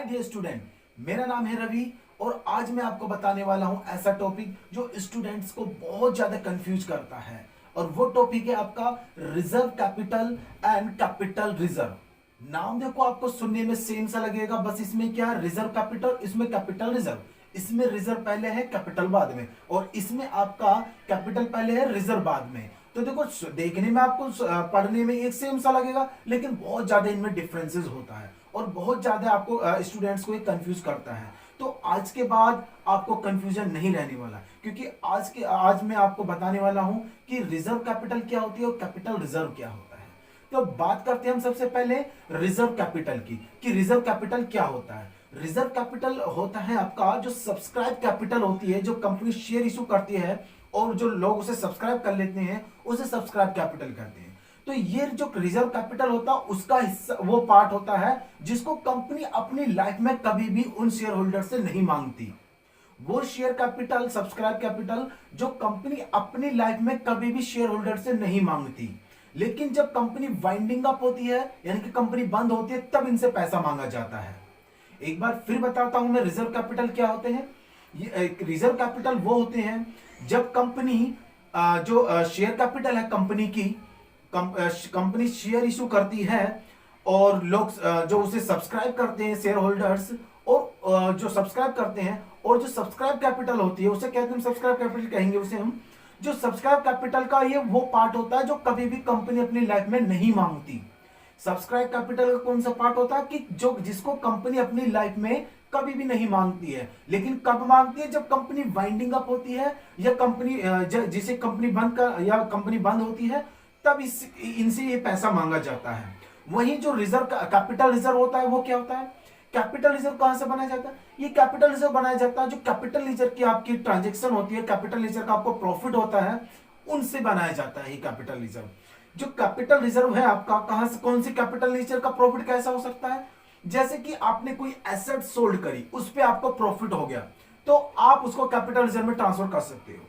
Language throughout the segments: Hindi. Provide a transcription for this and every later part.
डियर स्टूडेंट, मेरा नाम है रवि और आज मैं आपको बताने वाला हूं ऐसा टॉपिक जो स्टूडेंट्स को बहुत ज्यादा कंफ्यूज करता है। और वो टॉपिक है आपका reserve capital and capital reserve. नाम देखो आपको सुनने में सेम सा लगेगा, बस इसमें क्या है, रिजर्व कैपिटल, इसमें कैपिटल रिजर्व। इसमें रिजर्व पहले है, कैपिटल बाद में, और इसमें आपका कैपिटल पहले है, रिजर्व बाद में। तो देखो देखने में आपको पढ़ने में एक सेम सा लगेगा, लेकिन बहुत ज्यादा इनमें डिफरेंसेस होता है और बहुत ज्यादा आपको स्टूडेंट्स को कंफ्यूज करता है। तो आज के बाद आपको कंफ्यूजन नहीं रहने वाला, क्योंकि आज मैं आपको बताने वाला हूं कि रिजर्व कैपिटल क्या होती है और कैपिटल रिजर्व क्या होता है। तो बात करते हैं हम सबसे पहले रिजर्व कैपिटल की, कि रिजर्व कैपिटल क्या होता है। रिजर्व कैपिटल होता है आपका जो सब्सक्राइब कैपिटल होती है, जो कंपनी शेयर इशू करती है और जो लोग उसे सब्सक्राइब कर लेते हैं उसे सब्सक्राइब कैपिटल कहते हैं। तो ये जो रिजर्व कैपिटल होता है उसका हिस्सा वो पार्ट होता है जिसको कंपनी अपनी लाइफ में कभी भी उन शेयर होल्डर से नहीं मांगती। वो शेयर कैपिटल, सब्सक्राइब कैपिटल, जो कंपनी अपनी लाइफ में कभी भी शेयर होल्डर से नहीं मांगती, लेकिन जब कंपनी वाइंडिंग अप होती है यानी कि कंपनी बंद होती है तब इनसे पैसा मांगा जाता है। एक बार फिर बताता हूं मैं रिजर्व कैपिटल क्या होते हैं। ये रिजर्व कैपिटल वो होते हैं जब कंपनी जो शेयर कैपिटल है कंपनी की, कंपनी शेयर इशू करती है और लोग जो उसे सब्सक्राइब करते हैं शेयर होल्डर्स, और जो सब्सक्राइब करते हैं, और जो सब्सक्राइब कैपिटल होती है उसे कहते हैं, सब्सक्राइब कैपिटल कहेंगे उसे हम। जो सब्सक्राइब कैपिटल का ये वो पार्ट होता है जो कभी भी कंपनी अपनी लाइफ में नहीं मांगती। सब्सक्राइब कैपिटल का कौन सा पार्ट होता है कि जो जिसको कंपनी अपनी लाइफ में कभी भी नहीं मांगती है, लेकिन कब मांगती है, जब कंपनी वाइंडिंग अप होती है या कंपनी जिसे कंपनी बंद कर या कंपनी बंद होती है तब इनसे ये पैसा मांगा जाता है। वहीं जो रिजर्व कैपिटल रिजर्व होता है वो क्या होता है, कैपिटल रिजर्व कहां से बनाया जाता है, ये कैपिटल रिजर्व बनाया जाता है जो कैपिटल लेजर की आपकी ट्रांजैक्शन होती है, कैपिटल लेजर का आपको प्रॉफिट होता है, उनसे बनाया जाता है ये कैपिटल रिजर्व। जो कैपिटल रिजर्व है आपका कहां से, कौन सी कैपिटल लेजर का प्रॉफिट कैसा हो सकता है, जैसे कि आपने कोई एसेट सोल्ड करी, उस पर आपको प्रॉफिट हो गया तो आप उसको कैपिटल रिजर्व में ट्रांसफर कर सकते हो।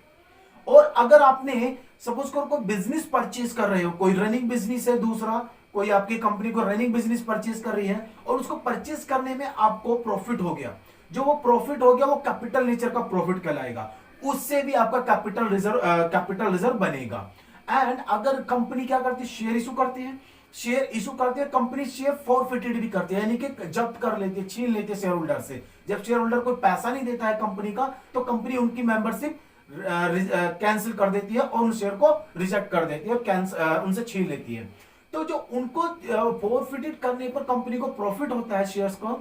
और अगर आपने सपोज करो कोई बिजनेस परचेज कर रहे हो, कोई रनिंग बिजनेस है, दूसरा कोई आपकी कंपनी को रनिंग बिजनेस परचेज कर रही है और उसको परचेज करने में आपको प्रॉफिट हो गया, जो वो प्रॉफिट हो गया वो कैपिटल नेचर का प्रॉफिट कहलाएगा, उससे भी आपका कैपिटल रिजर्व बनेगा। एंड अगर कंपनी क्या करती है, शेयर इशू करती है, शेयर इशू करती है कंपनी, शेयर फॉरफिटेड भी करती है, यानी कि जब्त कर लेती है, छीन लेती है शेयर होल्डर से। जब शेयर होल्डर कोई पैसा नहीं देता है कंपनी का तो कंपनी उनकी मेंबरशिप कैंसिल कर देती है और उन शेयर को रिजेक्ट कर देती है और उनसे छीन लेती है। तो जो उनको फॉरफिटेड करने पर कंपनी को प्रॉफिट होता है शेयर्स को,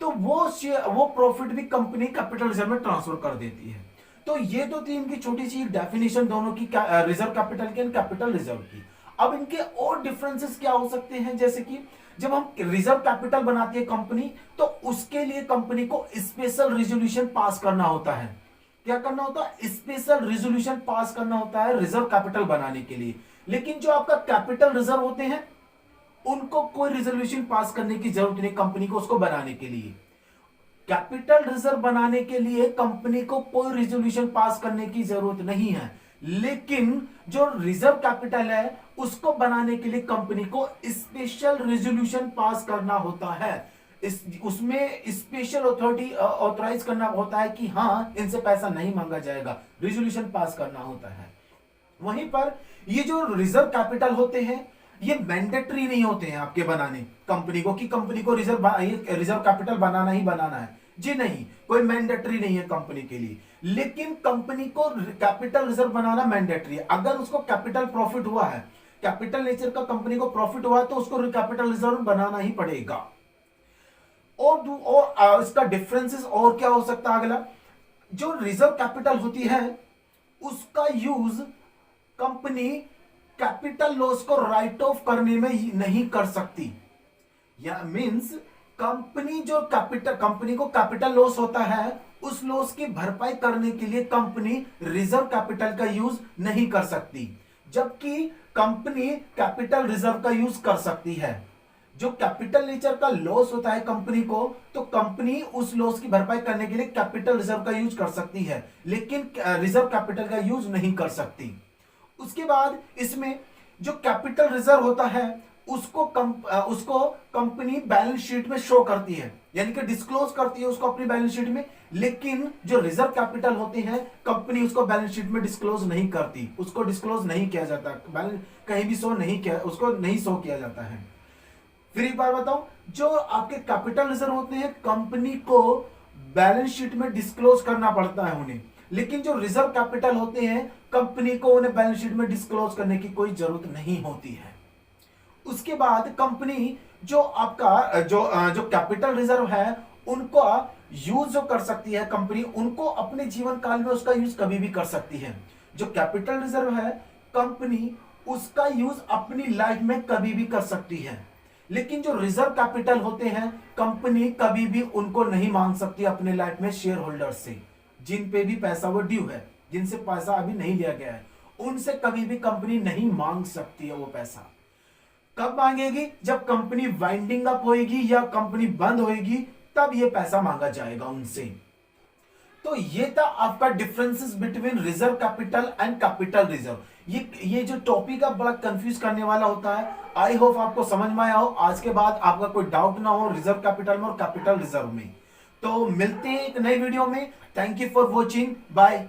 तो वो प्रॉफिट भी कंपनी कैपिटल रिजर्व में ट्रांसफर कर देती है। तो ये तो थी इनकी छोटी सी डेफिनेशन दोनों की, रिजर्व कैपिटल की एंड कैपिटल रिजर्व की। अब इनके और डिफरेंसेस क्या हो सकते हैं, जैसे कि जब हम रिजर्व कैपिटल बनाती है कंपनी तो उसके लिए कंपनी को स्पेशल रेजोल्यूशन पास करना होता है। क्या करना होता है, स्पेशल रेजोल्यूशन पास करना होता है रिजर्व कैपिटल बनाने के लिए। लेकिन जो आपका कैपिटल रिजर्व होते हैं उनको कोई रेजोल्यूशन पास करने की जरूरत नहीं कंपनी को उसको बनाने के लिए। कैपिटल रिजर्व बनाने के लिए कंपनी को कोई रेजोल्यूशन पास करने की जरूरत नहीं है, लेकिन जो रिजर्व कैपिटल है उसको बनाने के लिए कंपनी को स्पेशल रेजोल्यूशन पास करना होता है। उसमें स्पेशल अथॉरिटी ऑथराइज करना होता है कि हाँ इनसे पैसा नहीं मांगा जाएगा, रेजोल्यूशन पास करना होता है। वहीं पर ये जो रिजर्व कैपिटल होते हैं ये मैंडेटरी नहीं होते हैं आपके बनाने कंपनी को, कि कंपनी को रिजर्व कैपिटल बनाना ही बनाना है, जी नहीं, कोई मैंडेटरी नहीं है कंपनी के लिए। लेकिन कंपनी को कैपिटल रिजर्व बनाना मैंडेटरी है। अगर उसको कैपिटल प्रॉफिट हुआ है, कैपिटल नेचर का कंपनी को प्रॉफिट हुआ है तो उसको कैपिटल रिजर्व बनाना ही पड़ेगा। और इसका डिफरेंसेस और क्या हो सकता है, अगला जो रिजर्व कैपिटल होती है उसका यूज कंपनी कैपिटल लॉस को राइट ऑफ करने में नहीं कर सकती। या मींस कंपनी को कैपिटल लॉस होता है, उस लॉस की भरपाई करने के लिए कंपनी रिजर्व कैपिटल का यूज नहीं कर सकती, जबकि कंपनी कैपिटल रिजर्व का यूज कर सकती है। जो कैपिटल नेचर का लॉस होता है कंपनी को, तो कंपनी उस लॉस की भरपाई करने के लिए कैपिटल रिजर्व का यूज कर सकती है, लेकिन रिजर्व कैपिटल का यूज नहीं कर सकती। उसके बाद इसमें जो कैपिटल रिजर्व होता है उसको कंपनी बैलेंस शीट में शो करती है, यानी कि डिस्क्लोज करती है उसको अपनी बैलेंस शीट में। लेकिन जो रिजर्व कैपिटल होते हैं कंपनी उसको बैलेंस शीट में डिस्क्लोज नहीं करती, उसको डिस्क्लोज नहीं किया जाता, बैलेंस कहीं भी शो नहीं किया, उसको नहीं शो किया जाता है। फिर एक बार बताऊं, जो आपके कैपिटल रिजर्व होते हैं कंपनी को बैलेंस शीट में डिस्क्लोज करना पड़ता है उन्हें, लेकिन जो रिजर्व कैपिटल होते हैं कंपनी को उन्हें बैलेंस शीट में डिस्क्लोज करने की कोई जरूरत नहीं होती है। उसके बाद कंपनी जो आपका जो कैपिटल रिजर्व है उनको यूज जो कर सकती है कंपनी, उनको अपने जीवन काल में उसका यूज कभी भी कर सकती है। जो कैपिटल रिजर्व है कंपनी उसका यूज अपनी लाइफ में कभी भी कर सकती है, लेकिन जो रिजर्व कैपिटल होते हैं कंपनी कभी भी उनको नहीं मांग सकती अपने लाइफ में शेयर होल्डर से, जिन पे भी पैसा वो ड्यू है, जिनसे पैसा अभी नहीं लिया गया है, उनसे कभी भी कंपनी नहीं मांग सकती है वो पैसा। कब मांगेगी? जब कंपनी वाइंडिंग अप होएगी या कंपनी बंद होएगी, तब ये पैसा मांगा जाएगा उनसे। तो ये था आपका differences between reserve capital and capital reserve. ये जो टॉपिक है बड़ा कंफ्यूज करने वाला होता है। आई होप आपको समझ में आया हो। आज के बाद आपका कोई डाउट ना हो रिजर्व कैपिटल में और कैपिटल रिजर्व में। तो मिलते हैं एक नई वीडियो में। Thank you for watching, bye.